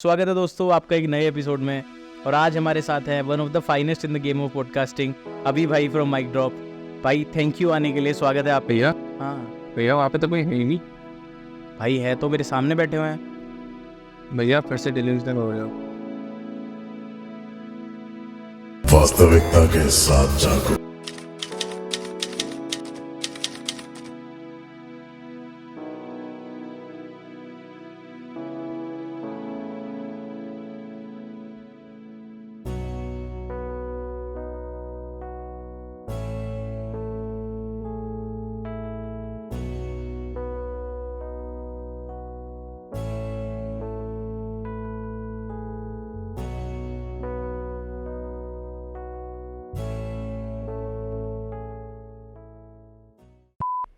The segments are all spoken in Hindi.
स्वागत है दोस्तों आपका एक नए एपिसोड में। और आज हमारे साथ है one of the finest in the game of podcasting, अभी भाई फ्रॉम माइक ड्रॉप। भाई थैंक यू आने के लिए, स्वागत है आप। भैया हाँ भैया वहाँ पे तो कोई है ही नहीं। भाई है तो मेरे सामने बैठे हुए हैं। भैया फिर से डिलीवरी हो रहे हो। वास्तविकता के साथ जागो।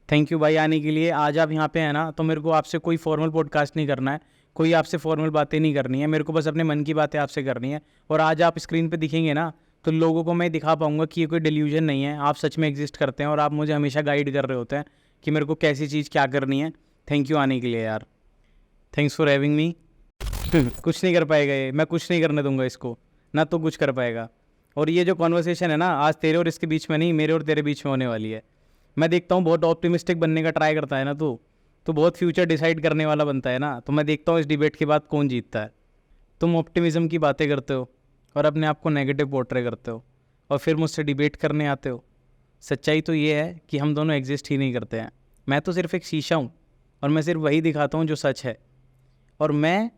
थैंक यू भाई आने के लिए। आज आप यहाँ पे हैं ना, तो मेरे को आपसे कोई फॉर्मल पॉडकास्ट नहीं करना है, कोई आपसे फॉर्मल बातें नहीं करनी है, मेरे को बस अपने मन की बातें आपसे करनी है। और आज आप स्क्रीन पे दिखेंगे ना, तो लोगों को मैं दिखा पाऊंगा कि ये कोई डिल्यूजन नहीं है, आप सच में एग्जिस्ट करते हैं और आप मुझे हमेशा गाइड कर रहे होते हैं कि मेरे को कैसी चीज़ क्या करनी है। थैंक यू आने के लिए यार, थैंक्स फॉर हैविंग मी। कुछ नहीं कर पाएगा ये, मैं कुछ नहीं करने दूंगा इसको, ना तो कुछ कर पाएगा। और ये जो कॉन्वर्सेशन है ना, आज तेरे और इसके बीच में नहीं, मेरे और तेरे बीच में होने वाली है। मैं देखता हूँ बहुत ऑप्टिमिस्टिक बनने का ट्राई करता है ना तो बहुत फ्यूचर डिसाइड करने वाला बनता है ना। तो मैं देखता हूँ इस डिबेट के बाद कौन जीतता है। तुम ऑप्टिमिज्म की बातें करते हो और अपने आप को नेगेटिव पोर्ट्रे करते हो और फिर मुझसे डिबेट करने आते हो। सच्चाई तो ये है कि हम दोनों एग्जिस्ट ही नहीं करते हैं। मैं तो सिर्फ एक शीशा हूँ और मैं सिर्फ वही दिखाता हूँ जो सच है। और मैं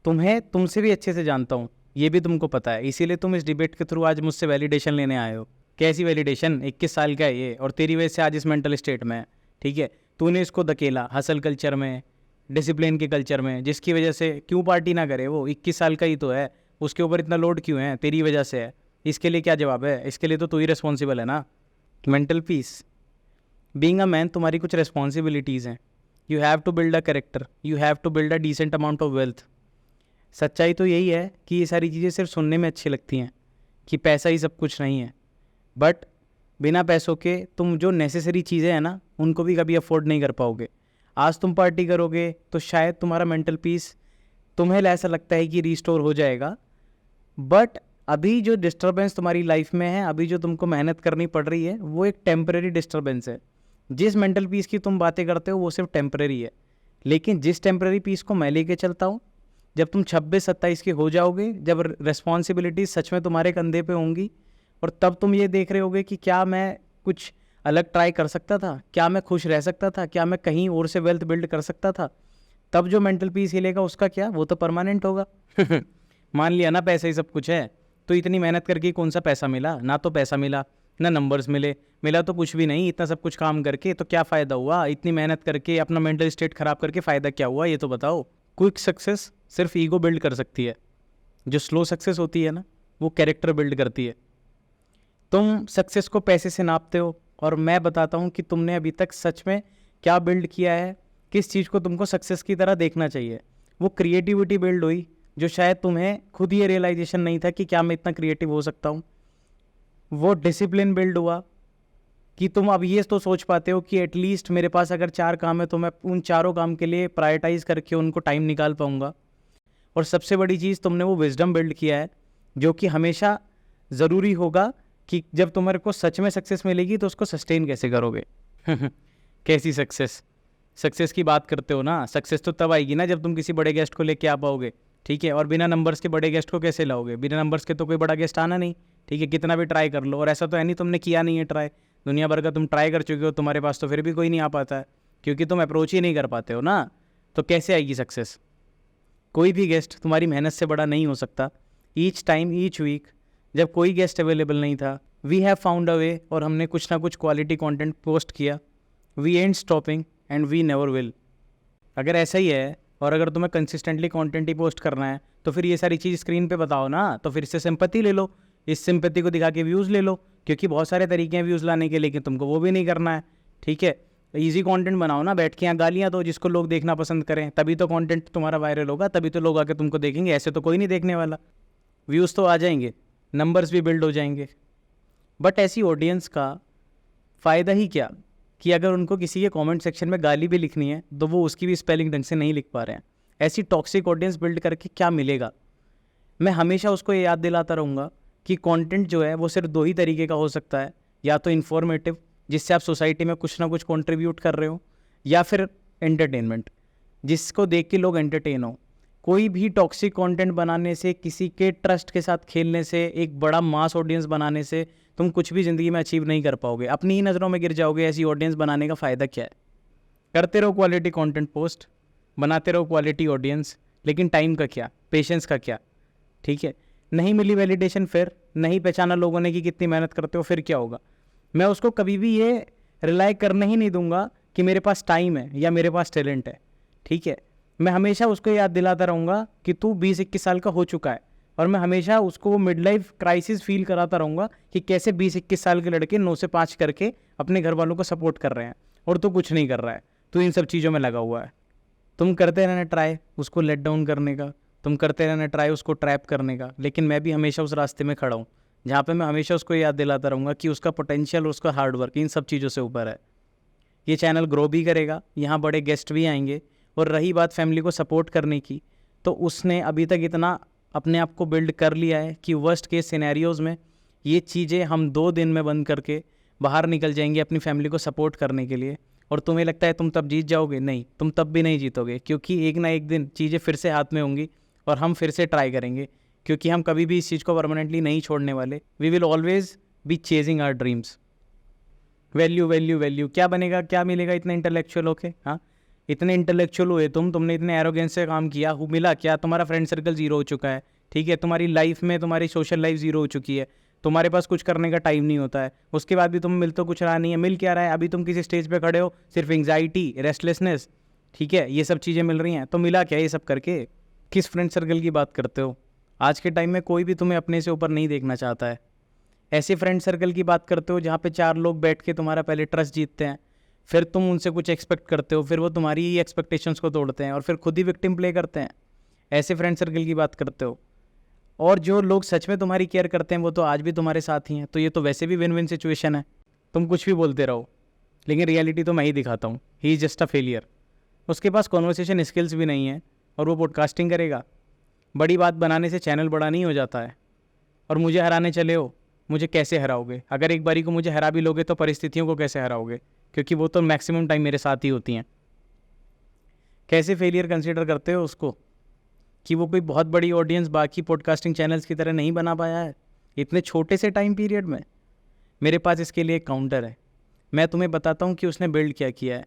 तुम्हें तुमसे भी अच्छे से जानता हूँ, ये भी तुमको पता है। इसीलिए तुम इस डिबेट के थ्रू आज मुझसे वैलिडेशन लेने आए हो। कैसी वैलिडेशन? 21 साल का है ये और तेरी वजह से आज इस मेंटल स्टेट में है। ठीक है, तूने इसको धकेला हसल कल्चर में, डिसिप्लिन के कल्चर में, जिसकी वजह से क्यों पार्टी ना करे। वो 21 साल का ही तो है, उसके ऊपर इतना लोड क्यों है? तेरी वजह से है। इसके लिए क्या जवाब है? इसके लिए तो तू ही रिस्पॉन्सिबल है ना। Mental peace, being a man, तुम्हारी कुछ रिस्पॉन्सिबिलिटीज़ हैं। You have to build a character, you have to build a decent amount of wealth. सच्चाई तो यही है कि ये सारी चीज़ें सिर्फ सुनने में अच्छी लगती हैं कि पैसा ही सब कुछ नहीं है, बट बिना पैसों के तुम जो नेसेसरी चीज़ें हैं ना, उनको भी कभी अफोर्ड नहीं कर पाओगे। आज तुम पार्टी करोगे तो शायद तुम्हारा मेंटल पीस, तुम्हें ऐसा लगता है कि रिस्टोर हो जाएगा, बट अभी जो डिस्टर्बेंस तुम्हारी लाइफ में है, अभी जो तुमको मेहनत करनी पड़ रही है, वो एक टेम्परेरी डिस्टर्बेंस है। जिस मेंटल पीस की तुम बातें करते हो वो सिर्फ टेम्परेरी है, लेकिन जिस टेम्परेरी पीस को मैं लेके चलता हूँ, जब तुम 26-27 के हो जाओगे, जब रिस्पॉन्सिबिलिटी सच में तुम्हारे कंधे पे होंगी, और तब तुम ये देख रहे होगे कि क्या मैं कुछ अलग ट्राई कर सकता था, क्या मैं खुश रह सकता था, क्या मैं कहीं और से वेल्थ बिल्ड कर सकता था, तब जो मेंटल पीस हिलेगा उसका क्या, वो तो परमानेंट होगा। मान लिया ना पैसा ही सब कुछ है, तो इतनी मेहनत करके कौन सा पैसा मिला? ना तो पैसा मिला, ना नंबर्स मिले, मिला तो कुछ भी नहीं। इतना सब कुछ काम करके तो क्या फ़ायदा हुआ? इतनी मेहनत करके अपना मेंटल स्टेट ख़राब करके फ़ायदा क्या हुआ, ये तो बताओ। क्विक सक्सेस सिर्फ ईगो बिल्ड कर सकती है, जो स्लो सक्सेस होती है ना, वो कैरेक्टर बिल्ड करती है। तुम सक्सेस को पैसे से नापते हो, और मैं बताता हूँ कि तुमने अभी तक सच में क्या बिल्ड किया है, किस चीज़ को तुमको सक्सेस की तरह देखना चाहिए। वो क्रिएटिविटी बिल्ड हुई, जो शायद तुम्हें खुद ये रियलाइजेशन नहीं था कि क्या मैं इतना क्रिएटिव हो सकता हूँ। वो डिसिप्लिन बिल्ड हुआ कि तुम अब ये तो सोच पाते हो कि एटलीस्ट मेरे पास अगर 4 काम है तो मैं उन चारों काम के लिए प्रायोरिटाइज करके उनको टाइम निकाल पाऊँगा। और सबसे बड़ी चीज़, तुमने वो विजडम बिल्ड किया है, जो कि हमेशा ज़रूरी होगा कि जब तुम्हारे को सच में सक्सेस मिलेगी तो उसको सस्टेन कैसे करोगे। कैसी सक्सेस? सक्सेस की बात करते हो ना, सक्सेस तो तब आएगी ना जब तुम किसी बड़े गेस्ट को लेके आ पाओगे। ठीक है, और बिना नंबर्स के बड़े गेस्ट को कैसे लाओगे? बिना नंबर्स के तो कोई बड़ा गेस्ट आना नहीं। ठीक है, कितना भी ट्राई कर लो, और ऐसा तो है नहीं तुमने किया नहीं है ट्राई, दुनिया भर का तुम ट्राई कर चुके हो, तुम्हारे पास तो फिर भी कोई नहीं आ पाता है, क्योंकि तुम अप्रोच ही नहीं कर पाते हो ना। तो कैसे आएगी सक्सेस? कोई भी गेस्ट तुम्हारी मेहनत से बड़ा नहीं हो सकता। ईच टाइम, ईच वीक, जब कोई गेस्ट अवेलेबल नहीं था, we have found a way, और हमने कुछ ना कुछ क्वालिटी कंटेंट पोस्ट किया। We aren't stopping and we never will. अगर ऐसा ही है, और अगर तुम्हें कंसिस्टेंटली कंटेंट ही पोस्ट करना है, तो फिर ये सारी चीज़ स्क्रीन पे बताओ ना। तो फिर इससे सिंपैथी ले लो, इस सिंपैथी को दिखा के व्यूज़ ले लो, क्योंकि बहुत सारे तरीके हैं व्यूज़ लाने के, लेकिन तुमको वो भी नहीं करना है। ठीक है, ईजी कंटेंट बनाओ ना, बैठ के यहाँ गालियाँ दो जिसको लोग देखना पसंद करें, तभी तो कंटेंट तुम्हारा वायरल होगा, तभी तो लोग आके तुमको देखेंगे। ऐसे तो कोई नहीं देखने वाला। व्यूज़ तो आ जाएंगे, नंबर्स भी बिल्ड हो जाएंगे, बट ऐसी ऑडियंस का फ़ायदा ही क्या कि अगर उनको किसी के कमेंट सेक्शन में गाली भी लिखनी है तो वो उसकी भी स्पेलिंग ढंग से नहीं लिख पा रहे हैं। ऐसी टॉक्सिक ऑडियंस बिल्ड करके क्या मिलेगा? मैं हमेशा उसको ये याद दिलाता रहूँगा कि कंटेंट जो है वो सिर्फ 2 ही तरीके का हो सकता है, या तो इन्फॉर्मेटिव जिससे आप सोसाइटी में कुछ ना कुछ कंट्रीब्यूट कर रहे हो, या फिर एंटरटेनमेंट जिसको देख के लोग एंटरटेन हो। कोई भी टॉक्सिक कंटेंट बनाने से, किसी के ट्रस्ट के साथ खेलने से, एक बड़ा मास ऑडियंस बनाने से तुम कुछ भी ज़िंदगी में अचीव नहीं कर पाओगे, अपनी ही नज़रों में गिर जाओगे। ऐसी ऑडियंस बनाने का फ़ायदा क्या है? करते रहो क्वालिटी कंटेंट पोस्ट, बनाते रहो क्वालिटी ऑडियंस, लेकिन टाइम का क्या, पेशेंस का क्या? ठीक है, नहीं मिली वैलिडेशन, फिर नहीं पहचाना लोगों ने कि कितनी मेहनत करते हो, फिर क्या होगा? मैं उसको कभी भी ये रिलाई करने ही नहीं दूंगा कि मेरे पास टाइम है या मेरे पास टैलेंट है। ठीक है, मैं हमेशा उसको याद दिलाता रहूँगा कि तू 20-21 साल का हो चुका है, और मैं हमेशा उसको वो मिड लाइफ क्राइसिस फील कराता रहूँगा कि कैसे 20-21 साल के लड़के 9 से 5 करके अपने घर वालों को सपोर्ट कर रहे हैं और तू कुछ नहीं कर रहा है, तू इन सब चीज़ों में लगा हुआ है। तुम करते रहना ट्राई उसको लेट डाउन करने का, तुम करते रहना ट्राई उसको ट्रैप करने का, लेकिन मैं भी हमेशा उस रास्ते में खड़ा हूँ जहाँ पे मैं हमेशा उसको याद दिलाता रहूँगा कि उसका पोटेंशियल और उसका हार्डवर्क इन सब चीज़ों से ऊपर है। ये चैनल ग्रो भी करेगा, यहाँ बड़े गेस्ट भी आएंगे। और रही बात फैमिली को सपोर्ट करने की, तो उसने अभी तक इतना अपने आप को बिल्ड कर लिया है कि वर्स्ट केस सिनेरियोज़ में ये चीज़ें हम 2 दिन में बंद करके बाहर निकल जाएंगे अपनी फैमिली को सपोर्ट करने के लिए। और तुम्हें लगता है तुम तब जीत जाओगे? नहीं, तुम तब भी नहीं जीतोगे, क्योंकि एक ना एक दिन चीज़ें फिर से हाथ में होंगी और हम फिर से ट्राई करेंगे, क्योंकि हम कभी भी इस चीज़ को परमानेंटली नहीं छोड़ने वाले। We will always be chasing our dreams. Value value value, क्या बनेगा, क्या मिलेगा इतने इंटेलेक्चुअल होके? हाँ, इतने इंटेलेक्चुअल हुए तुमने इतने एरोगेंस से काम किया, मिला क्या? तुम्हारा फ्रेंड सर्कल ज़ीरो हो चुका है। ठीक है, तुम्हारी लाइफ में तुम्हारी सोशल लाइफ ज़ीरो हो चुकी है, तुम्हारे पास कुछ करने का टाइम नहीं होता है, उसके बाद भी तुम मिल तो कुछ रहा नहीं है। मिल क्या रहा है? अभी तुम किसी स्टेज पे खड़े हो, सिर्फ एंग्जाइटी, रेस्टलेसनेस, ठीक है, ये सब चीज़ें मिल रही हैं, तो मिला क्या ये सब करके? किस फ्रेंड सर्कल की बात करते हो? आज के टाइम में कोई भी तुम्हें अपने से ऊपर नहीं देखना चाहता है। ऐसे फ्रेंड सर्कल की बात करते हो जहाँ पे 4 लोग बैठ के तुम्हारा पहले ट्रस्ट जीतते हैं, फिर तुम उनसे कुछ एक्सपेक्ट करते हो, फिर वो तुम्हारी ही एक्सपेक्टेशंस को तोड़ते हैं और फिर खुद ही विक्टिम प्ले करते हैं। ऐसे फ्रेंड सर्कल की बात करते हो। और जो लोग सच में तुम्हारी केयर करते हैं वो तो आज भी तुम्हारे साथ ही हैं, तो ये तो वैसे भी विन विन सिचुएशन है। तुम कुछ भी बोलते रहो, लेकिन रियलिटी तो मैं ही दिखाता हूँ। He is just a failure. उसके पास कॉन्वर्सेशन स्किल्स भी नहीं है और वो पॉडकास्टिंग करेगा। बड़ी बात बनाने से चैनल बड़ा नहीं हो जाता है। और मुझे हराने चले हो, मुझे कैसे हराओगे? अगर एक बारी को मुझे हरा भी लोगे तो परिस्थितियों को कैसे हराओगे? क्योंकि वो तो मैक्सिमम टाइम मेरे साथ ही होती हैं। कैसे फेलियर कंसिडर करते हो उसको कि वो कोई बहुत बड़ी ऑडियंस बाकी पॉडकास्टिंग चैनल्स की तरह नहीं बना पाया है इतने छोटे से टाइम पीरियड में? मेरे पास इसके लिए एक काउंटर है। मैं तुम्हें बताता हूँ कि उसने बिल्ड क्या किया है।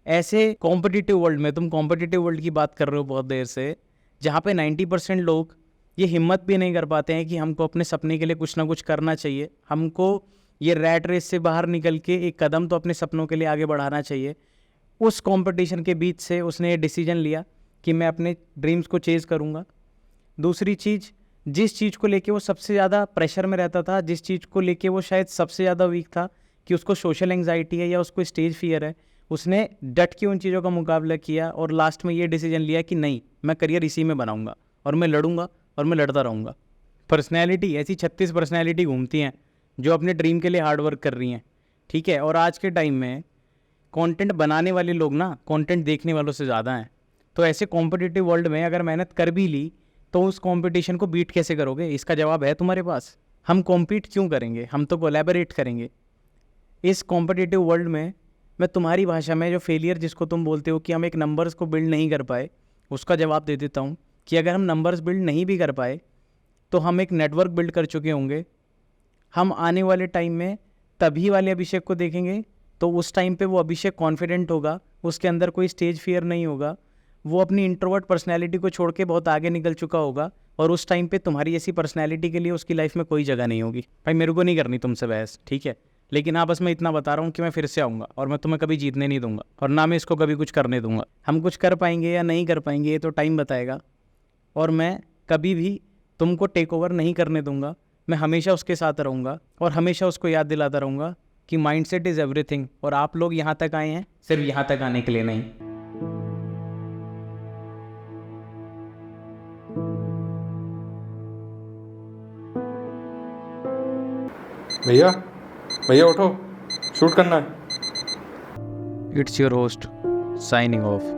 ऐसे कॉम्पिटिटिव वर्ल्ड में, तुम कॉम्पिटिटिव वर्ल्ड की बात कर रहे हो बहुत देर से, जहाँ पे 90% लोग ये हिम्मत भी नहीं कर पाते हैं कि हमको अपने सपने के लिए कुछ ना कुछ करना चाहिए, हमको ये रैट रेस से बाहर निकल के एक कदम तो अपने सपनों के लिए आगे बढ़ाना चाहिए। उस कंपटीशन के बीच से उसने ये डिसीजन लिया कि मैं अपने ड्रीम्स को चेज़ करूँगा। दूसरी चीज़, जिस चीज़ को लेके वो सबसे ज़्यादा प्रेशर में रहता था, जिस चीज़ को लेके वो शायद सबसे ज़्यादा वीक था कि उसको सोशल एंग्जाइटी है या उसको स्टेज फियर है, उसने डट के उन चीज़ों का मुकाबला किया और लास्ट में ये डिसीजन लिया कि नहीं, मैं करियर इसी में बनाऊँगा और मैं लड़ूंगा और मैं लड़ता रहूँगा। पर्सनैलिटी, ऐसी 36 पर्सनैलिटी घूमती हैं जो अपने ड्रीम के लिए हार्ड वर्क कर रही हैं। ठीक है, और आज के टाइम में कंटेंट बनाने वाले लोग ना कंटेंट देखने वालों से ज़्यादा हैं। तो ऐसे कॉम्पिटिटिव वर्ल्ड में अगर मेहनत कर भी ली तो उस कंपटीशन को बीट कैसे करोगे? इसका जवाब है तुम्हारे पास। हम कॉम्पीट क्यों करेंगे? हम तो कोलैबोरेट करेंगे। इस कॉम्पिटिटिव वर्ल्ड में मैं तुम्हारी भाषा में जो फेलियर जिसको तुम बोलते हो कि हम एक नंबर्स को बिल्ड नहीं कर पाए, उसका जवाब दे देता हूँ कि अगर हम नंबर्स बिल्ड नहीं भी कर पाए तो हम एक नेटवर्क बिल्ड कर चुके होंगे। हम आने वाले टाइम में तभी वाले अभिषेक को देखेंगे तो उस टाइम पे वो अभिषेक कॉन्फिडेंट होगा, उसके अंदर कोई स्टेज फियर नहीं होगा, वो अपनी इंट्रोवर्ट पर्सनैलिटी को छोड़ के बहुत आगे निकल चुका होगा और उस टाइम पे तुम्हारी ऐसी पर्सनैलिटी के लिए उसकी लाइफ में कोई जगह नहीं होगी। भाई मेरे को नहीं करनी तुमसे बहस, ठीक है, लेकिन हाँ बस मैं इतना बता रहा हूँ कि मैं फिर से आऊँगा और मैं तुम्हें कभी जीतने नहीं दूंगा और ना मैं इसको कभी कुछ करने दूंगा। हम कुछ कर पाएंगे या नहीं कर पाएंगे ये तो टाइम बताएगा, और मैं कभी भी तुमको टेक ओवर नहीं करने दूंगा। मैं हमेशा उसके साथ रहूँगा और हमेशा उसको याद दिलाता रहूँगा कि माइंडसेट इज़ एवरीथिंग। और आप लोग यहाँ तक आए हैं सिर्फ यहाँ तक आने के लिए नहीं। भैया भैया उठो, शूट करना है। It's your host signing off.